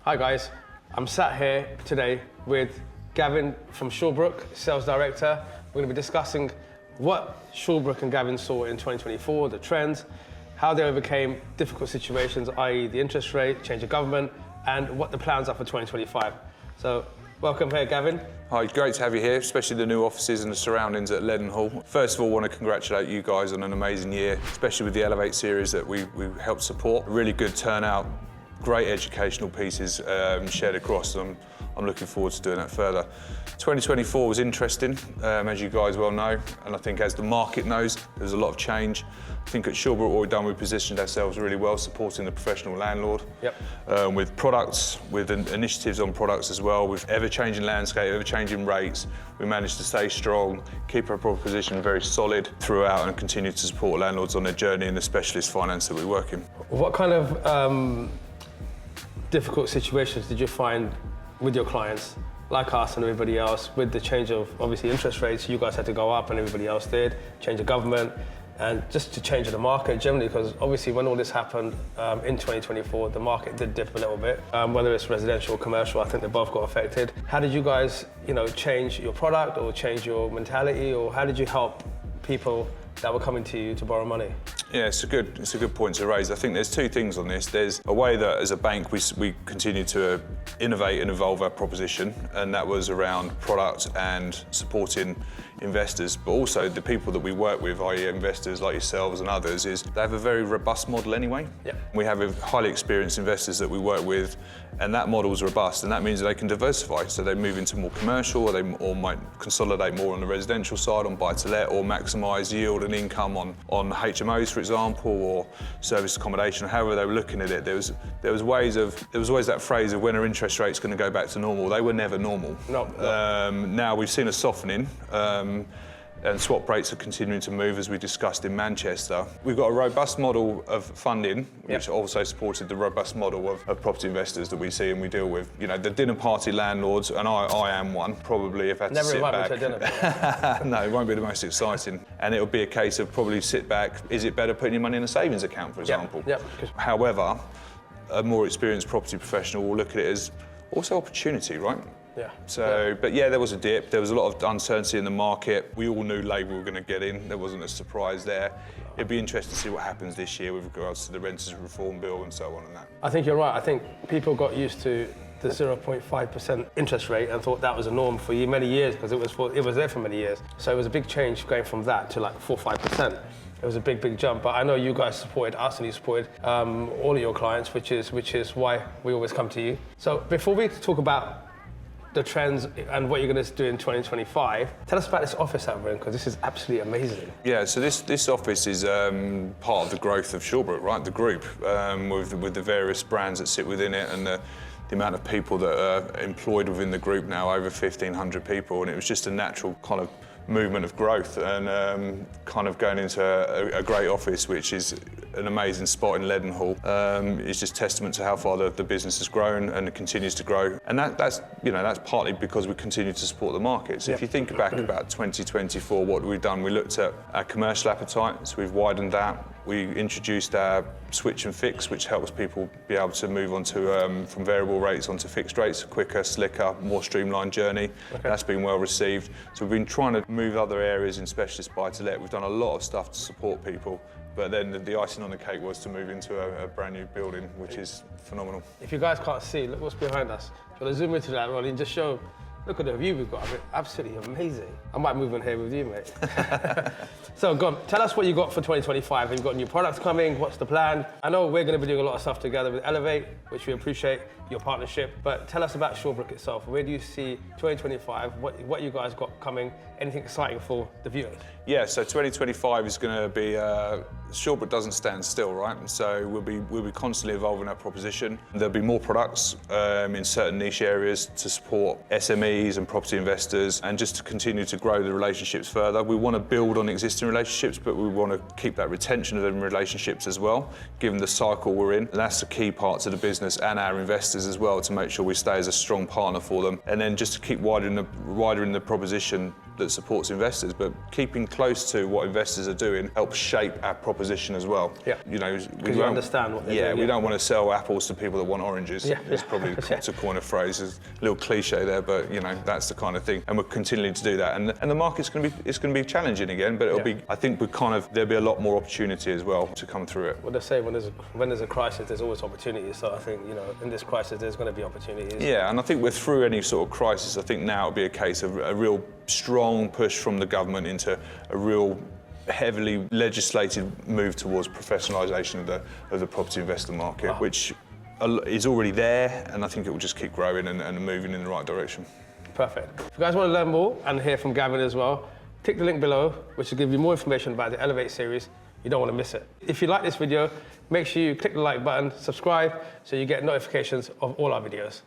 Hi guys, I'm sat here today with Gavin from Shawbrook, Sales Director. We're going to be discussing what Shawbrook and Gavin saw in 2024, the trends, how they overcame difficult situations, i.e. the interest rate, change of government, and what the plans are for 2025. So, welcome here, Gavin. Hi, great to have you here, especially the new offices and the surroundings at Leadenhall. First of all, I want to congratulate you guys on an amazing year, especially with the Elevate series that we helped support. A really good turnout, great educational pieces shared across them. I'm looking forward to doing that further. 2024 was interesting, as you guys well know, and I think as the market knows, there's a lot of change. I think at Shawbrook, what we've done, we positioned ourselves really well, supporting the professional landlord. With products, with initiatives on products as well, with ever-changing landscape, ever-changing rates. We managed to stay strong, keep our proposition very solid throughout, and continue to support landlords on their journey in the specialist finance that we work in. What kind of difficult situations did you find with your clients, like us and everybody else, with the change of, obviously, interest rates? You guys had to go up and everybody else did, change of government, and just to change the market generally, because obviously when all this happened in 2024, the market did dip a little bit, whether it's residential or commercial. I think they both got affected. How did you guys, change your product or change your mentality, or how did you help people that were coming to you to borrow money? Yeah, it's a good point to raise. I think there's two things on this. There's a way that as a bank we continue to innovate and evolve our proposition, and that was around product and supporting investors, but also the people that we work with, i.e. investors like yourselves and others, is they have a very robust model anyway. We have highly experienced investors that we work with, and that model is robust, and that means that they can diversify. So they move into more commercial, or might consolidate more on the residential side, on buy-to-let, or maximise yield and income on HMOs, for example, or service accommodation. However they were looking at it, there was always that phrase of when are interest rates going to go back to normal. They were never normal. Now we've seen a softening. And swap rates are continuing to move, as we discussed in Manchester. We've got a robust model of funding, which also supported the robust model of property investors that we see and we deal with. The dinner party landlords, and I am one, probably, if I had to sit back. Never invited to dinner. No, it won't be the most exciting. And it'll be a case of probably sit back, is it better putting your money in a savings account, for example? However, a more experienced property professional will look at it as also opportunity, right? But there was a dip. There was a lot of uncertainty in the market. We all knew Labour were going to get in. There wasn't a surprise there. It'd be interesting to see what happens this year with regards to the Renters Reform Bill and so on and that. I think you're right. I think people got used to the 0.5% interest rate and thought that was a norm for many years, because it was there for many years. So it was a big change going from that to like 4 or 5%. It was a big jump, but I know you guys supported us and you supported all of your clients, which is why we always come to you. So before we talk about the trends and what you're going to do in 2025. Tell us about this office that we're in, because this is absolutely amazing. Yeah, so this office is part of the growth of Shawbrook, right? The group, with the various brands that sit within it, and the amount of people that are employed within the group now, over 1,500 people, and it was just a natural kind of movement of growth, and kind of going into a great office, which is an amazing spot in Leadenhall. It's just testament to how far the business has grown and it continues to grow, and that's partly because we continue to support the market. So if you think back about 2024, what we've done, we looked at our commercial appetite, so we've widened that. We introduced our switch and fix, which helps people be able to move on to from variable rates onto fixed rates, quicker, slicker, more streamlined journey. That's been well received. So we've been trying to move other areas in specialist buy-to-let. We've done a lot of stuff to support people, but then the icing on the cake was to move into a brand new building, which is phenomenal. If you guys can't see, look what's behind us. Do you want to zoom into that, Ronnie, and just show? Look at the view we've got. I mean, absolutely amazing. I might move in here with you, mate. So, go on. Tell us what you got for 2025. Have you got new products coming? What's the plan? I know we're going to be doing a lot of stuff together with Elevate, which we appreciate your partnership. But tell us about Shawbrook itself. Where do you see 2025? What you guys got coming? Anything exciting for the viewers? Yeah, so 2025 is going to be Shawbrook doesn't stand still, right? So we'll be constantly evolving our proposition. There'll be more products in certain niche areas to support SMEs and property investors, and just to continue to grow the relationships further. We want to build on existing relationships, but we want to keep that retention of them relationships as well, given the cycle we're in. And that's the key part to the business and our investors as well, to make sure we stay as a strong partner for them. And then just to keep widening the proposition, that supports investors, but keeping close to what investors are doing helps shape our proposition as well. Yeah. You know, Because you understand what they're doing. We don't want to sell apples to people that want oranges. Yeah. It's probably to coin a phrase, it's a little cliche there, but you know, that's the kind of thing. And we're continuing to do that. And the market's going to be challenging again, but it'll be, I think there'll be a lot more opportunity as well to come through it. Well, they say when there's a crisis, there's always opportunities. So I think, you know, in this crisis, there's going to be opportunities. Yeah, and I think we're through any sort of crisis. I think now it'll be a case of a real strong push from the government into a real heavily legislated move towards professionalisation of the property investor market, which is already there, and I think it will just keep growing and moving in the right direction. Perfect. If you guys want to learn more and hear from Gavin as well, click the link below, which will give you more information about the Elevate series. You don't want to miss it. If you like this video, make sure you click the like button, subscribe, so you get notifications of all our videos.